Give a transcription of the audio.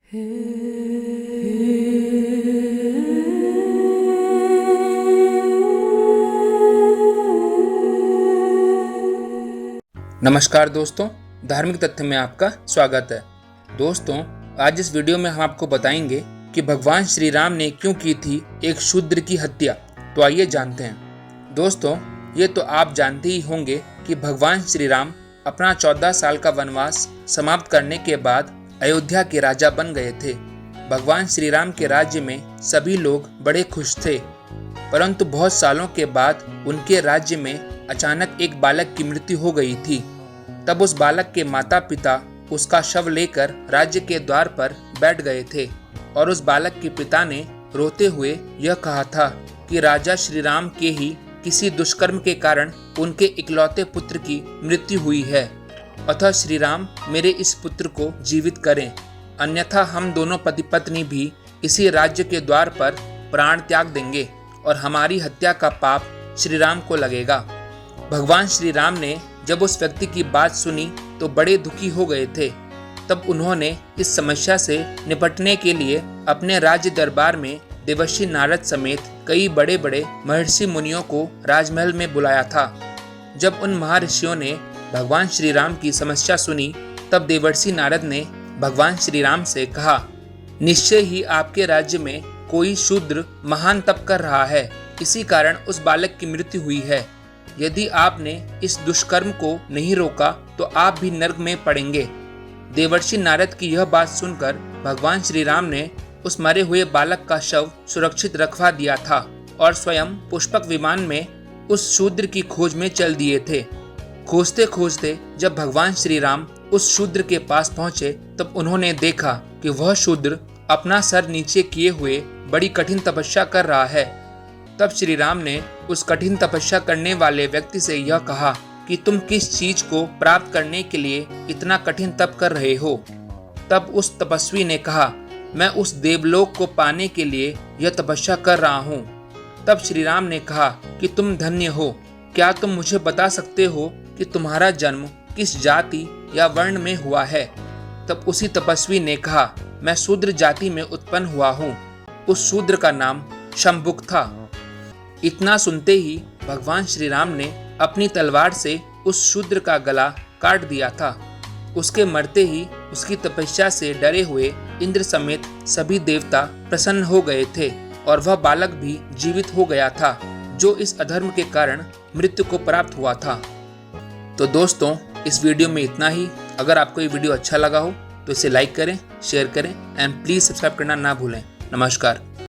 नमस्कार दोस्तों, धार्मिक तथ्य में आपका स्वागत है। दोस्तों, आज इस वीडियो में हम आपको बताएंगे कि भगवान श्री राम ने क्यों की थी एक शूद्र की हत्या। तो आइए जानते हैं। दोस्तों, ये तो आप जानते ही होंगे कि भगवान श्री राम अपना 14 साल का वनवास समाप्त करने के बाद अयोध्या के राजा बन गए थे। भगवान श्री राम के राज्य में सभी लोग बड़े खुश थे, परंतु बहुत सालों के बाद उनके राज्य में अचानक एक बालक की मृत्यु हो गई थी। तब उस बालक के माता पिता उसका शव लेकर राज्य के द्वार पर बैठ गए थे और उस बालक के पिता ने रोते हुए यह कहा था कि राजा श्री राम के ही किसी दुष्कर्म के कारण उनके इकलौते पुत्र की मृत्यु हुई है। अतः श्री राम मेरे इस पुत्र को जीवित करें, अन्यथा हम दोनों पति पत्नी भी इसी राज्य के द्वार पर प्राण त्याग देंगे और हमारी हत्या का पाप श्री राम को लगेगा। भगवान श्री राम ने जब उस व्यक्ति की बात सुनी तो बड़े दुखी हो गए थे। तब उन्होंने इस समस्या से निपटने के लिए अपने राज्य दरबार में देवर्षि नारद समेत कई बड़े बड़े महर्षि मुनियों को राजमहल में बुलाया था। जब उन महर्षियों ने भगवान श्री राम की समस्या सुनी, तब देवर्षि नारद ने भगवान श्री राम से कहा, निश्चय ही आपके राज्य में कोई शूद्र महान तप कर रहा है, इसी कारण उस बालक की मृत्यु हुई है। यदि आपने इस दुष्कर्म को नहीं रोका तो आप भी नरक में पड़ेंगे। देवर्षि नारद की यह बात सुनकर भगवान श्री राम ने उस मरे हुए बालक का शव सुरक्षित रखवा दिया था और स्वयं पुष्पक विमान में उस शूद्र की खोज में चल दिए थे। खोजते खोजते जब भगवान श्री राम उस शूद्र के पास पहुंचे, तब उन्होंने देखा कि वह शूद्र अपना सर नीचे किए हुए बड़ी कठिन तपस्या कर रहा है। तब श्री राम ने उस कठिन तपस्या करने वाले व्यक्ति से यह कहा कि तुम किस चीज को प्राप्त करने के लिए इतना कठिन तप कर रहे हो। तब उस तपस्वी ने कहा, मैं उस देवलोक को पाने के लिए यह तपस्या कर रहा हूँ। तब श्री राम ने कहा कि तुम धन्य हो। क्या तुम मुझे बता सकते हो कि तुम्हारा जन्म किस जाति या वर्ण में हुआ है? तब उसी तपस्वी ने कहा, मैं शूद्र जाति में उत्पन्न हुआ हूँ। उस शूद्र का नाम शंभुक था। इतना सुनते ही भगवान श्री राम ने अपनी तलवार से उस शूद्र का गला काट दिया था। उसके मरते ही उसकी तपस्या से डरे हुए इंद्र समेत सभी देवता प्रसन्न हो गए थे और वह बालक भी जीवित हो गया था, जो इस अधर्म के कारण मृत्यु को प्राप्त हुआ था। तो दोस्तों, इस वीडियो में इतना ही। अगर आपको ये वीडियो अच्छा लगा हो तो इसे लाइक करें, शेयर करें एंड प्लीज सब्सक्राइब करना ना भूलें। नमस्कार।